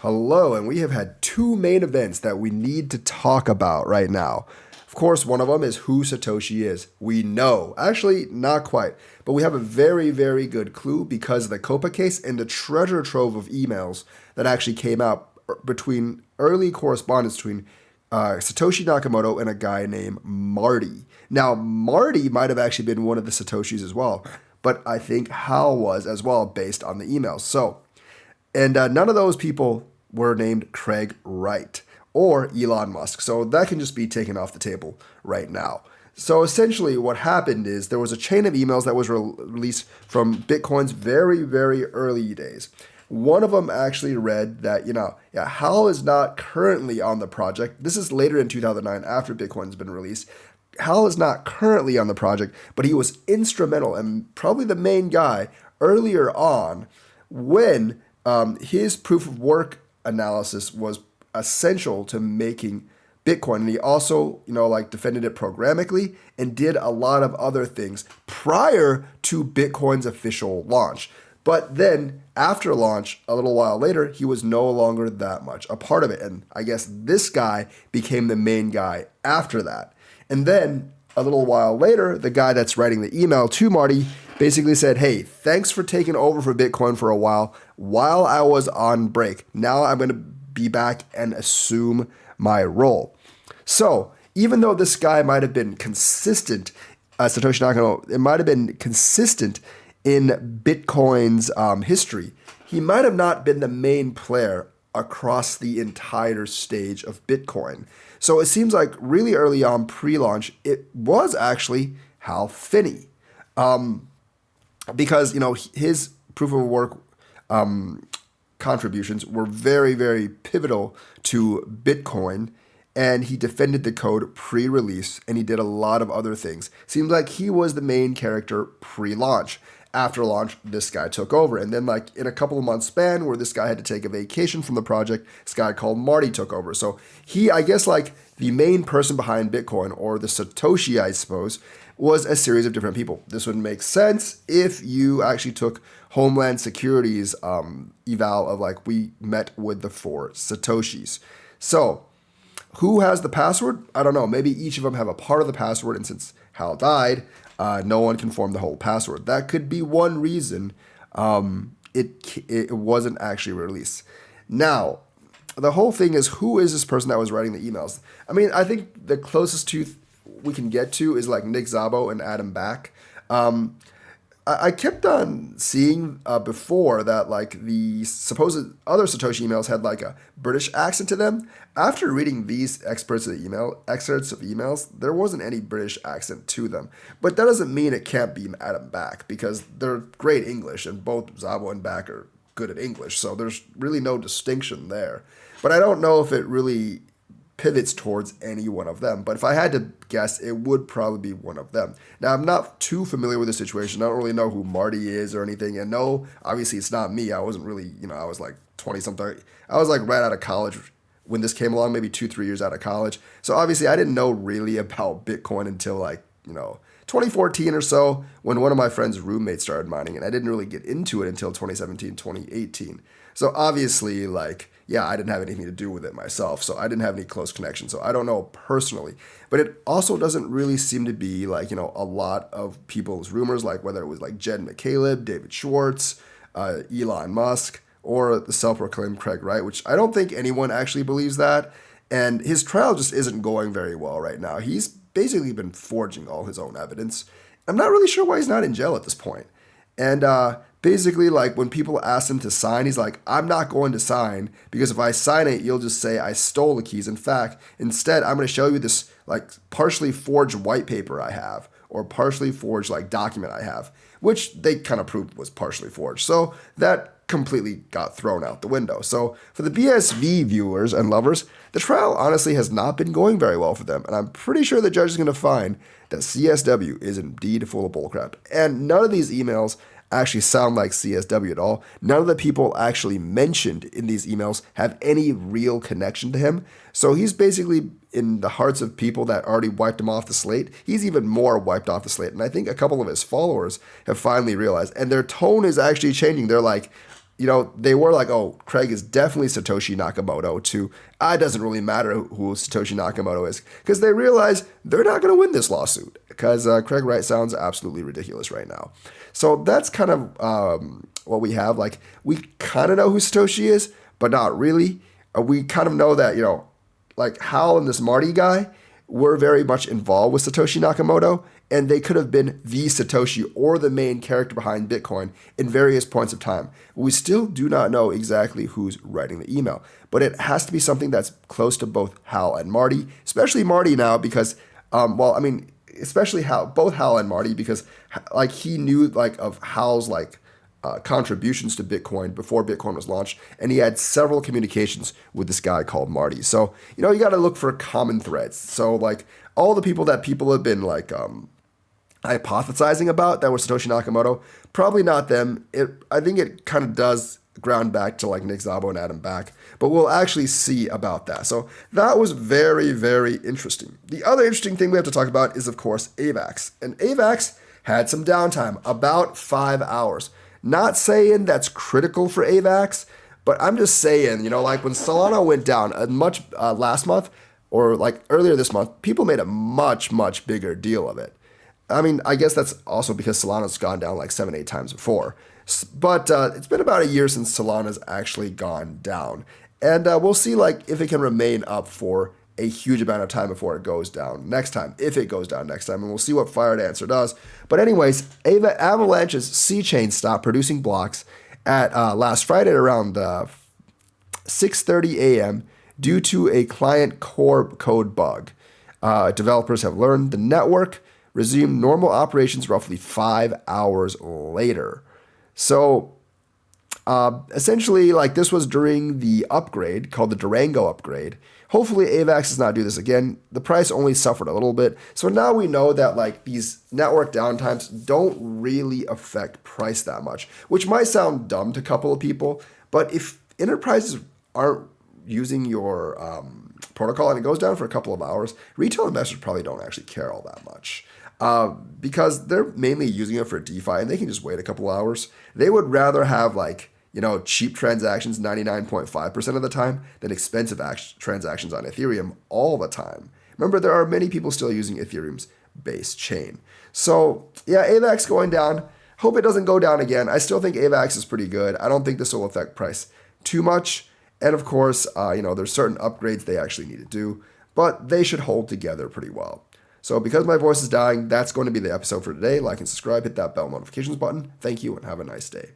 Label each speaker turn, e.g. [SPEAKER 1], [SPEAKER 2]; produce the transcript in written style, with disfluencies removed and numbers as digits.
[SPEAKER 1] Hello, and we have had two main events that we need to talk about right now. Of course, one of them is who Satoshi is. We know. Actually, not quite. But we have a very, very good clue because of the Copa case and the treasure trove of emails that actually came out between early correspondence between Satoshi Nakamoto and a guy named Marty. Now, Marty might have actually been one of the Satoshis as well, but I think Hal was as well based on the emails. And none of those people were named Craig Wright or Elon Musk. So that can just be taken off the table right now. So essentially what happened is there was a chain of emails that was released from Bitcoin's very, very early days. One of them actually read that, Hal is not currently on the project. This is later in 2009 after Bitcoin's been released. Hal is not currently on the project, but he was instrumental and probably the main guy earlier on when his proof of work analysis was essential to making Bitcoin. And he also, defended it programmatically and did a lot of other things prior to Bitcoin's official launch. But then after launch, a little while later, he was no longer that much a part of it. And I guess this guy became the main guy after that. And then a little while later, the guy that's writing the email to Marty basically said, hey, thanks for taking over for Bitcoin for a while I was on break. Now I'm going to be back and assume my role. So even though this guy might have been consistent, Satoshi Nakamoto, it might have been consistent in Bitcoin's history, he might have not been the main player across the entire stage of Bitcoin. So it seems like really early on pre-launch, it was actually Hal Finney. Because, his proof of work contributions were very, very pivotal to Bitcoin, and he defended the code pre-release, and he did a lot of other things. Seems like he was the main character pre-launch. After launch, this guy took over. And then in a couple of months span where this guy had to take a vacation from the project, this guy called Marty took over. So he, I guess the main person behind Bitcoin, or the Satoshi, I suppose, was a series of different people. This would make sense if you actually took Homeland Security's eval of we met with the four Satoshis. So who has the password? I don't know. Maybe each of them have a part of the password. And since Hal died, no one can form the whole password. That could be one reason it wasn't actually released. Now, the whole thing is, who is this person that was writing the emails? I mean, I think the closest to we can get to is Nick Szabo and Adam Back. I kept on seeing before that the supposed other Satoshi emails had a British accent to them. After reading these excerpts of emails, there wasn't any British accent to them. But that doesn't mean it can't be Adam Back, because they're great English and both Szabo and Back are good at English. So there's really no distinction there. But I don't know if it really pivots towards any one of them. But if I had to guess, it would probably be one of them. Now, I'm not too familiar with the situation. I don't really know who Marty is or anything. And no, obviously it's not me. I wasn't really, I was 20-something. I was right out of college when this came along, maybe 2-3 years out of college. So obviously I didn't know really about Bitcoin until 2014 or so, when one of my friend's roommates started mining, and I didn't really get into it until 2017, 2018. So obviously, I didn't have anything to do with it myself, so I didn't have any close connection, so I don't know personally. But it also doesn't really seem to be a lot of people's rumors, whether it was Jed McCaleb, David Schwartz, Elon Musk, or the self-proclaimed Craig Wright, which I don't think anyone actually believes that. And his trial just isn't going very well right now. He's basically been forging all his own evidence. I'm not really sure why he's not in jail at this point. And basically, when people ask him to sign, he's like, I'm not going to sign, because if I sign it, you'll just say I stole the keys. In fact, instead, I'm going to show you this partially forged white paper I have, or partially forged document I have, which they kind of proved was partially forged. So that completely got thrown out the window. So for the BSV viewers and lovers, the trial honestly has not been going very well for them. And I'm pretty sure the judge is going to find that CSW is indeed full of bullcrap. And none of these emails actually sound like CSW at all. None of the people actually mentioned in these emails have any real connection to him. So he's basically in the hearts of people that already wiped him off the slate. He's even more wiped off the slate. And I think a couple of his followers have finally realized, and their tone is actually changing. They're like, they were like, oh, Craig is definitely Satoshi Nakamoto, to it doesn't really matter who Satoshi Nakamoto is, because they realize they're not going to win this lawsuit because Craig Wright sounds absolutely ridiculous right now. So that's kind of what we have. Like, we kind of know who Satoshi is, but not really. We kind of know that, like Hal and this Marty guy were very much involved with Satoshi Nakamoto, and they could have been the Satoshi or the main character behind Bitcoin in various points of time. We still do not know exactly who's writing the email, but it has to be something that's close to both Hal and Marty, especially Marty now because, especially both Hal and Marty, because like he knew like of Hal's like contributions to Bitcoin before Bitcoin was launched, and he had several communications with this guy called Marty. So you got to look for common threads. So like all the people that people have been like hypothesizing about that were Satoshi Nakamoto, probably not them. I think it kind of does ground back to like Nick Szabo and Adam Back, but we'll actually see about that. So that was very, very interesting. The other interesting thing we have to talk about is, of course, AVAX. And AVAX had some downtime, about 5 hours. Not saying that's critical for AVAX, but I'm just saying, like when Solana went down last month or like earlier this month, people made a much, much bigger deal of it. I mean, I guess that's also because Solana's gone down like 7-8 times before. But it's been about a year since Solana's actually gone down. And we'll see like if it can remain up for a huge amount of time before it goes down next time, if it goes down next time. And we'll see what Firedancer does. But anyways, Avalanche's C-Chain stopped producing blocks at last Friday at around 6:30 a.m. due to a client core code bug. Developers have learned the network resumed normal operations roughly 5 hours later. So essentially, like this was during the upgrade called the Durango upgrade. Hopefully AVAX does not do this again. The price only suffered a little bit. So now we know that like these network downtimes don't really affect price that much, which might sound dumb to a couple of people. But if enterprises aren't using your protocol and it goes down for a couple of hours, retail investors probably don't actually care all that much. Because they're mainly using it for DeFi and they can just wait a couple hours. They would rather have like, cheap transactions 99.5% of the time than expensive transactions on Ethereum all the time. Remember, there are many people still using Ethereum's base chain. So yeah, AVAX going down. Hope it doesn't go down again. I still think AVAX is pretty good. I don't think this will affect price too much. And of course, there's certain upgrades they actually need to do, but they should hold together pretty well. So because my voice is dying, that's going to be the episode for today. Like and subscribe, hit that bell notifications button. Thank you and have a nice day.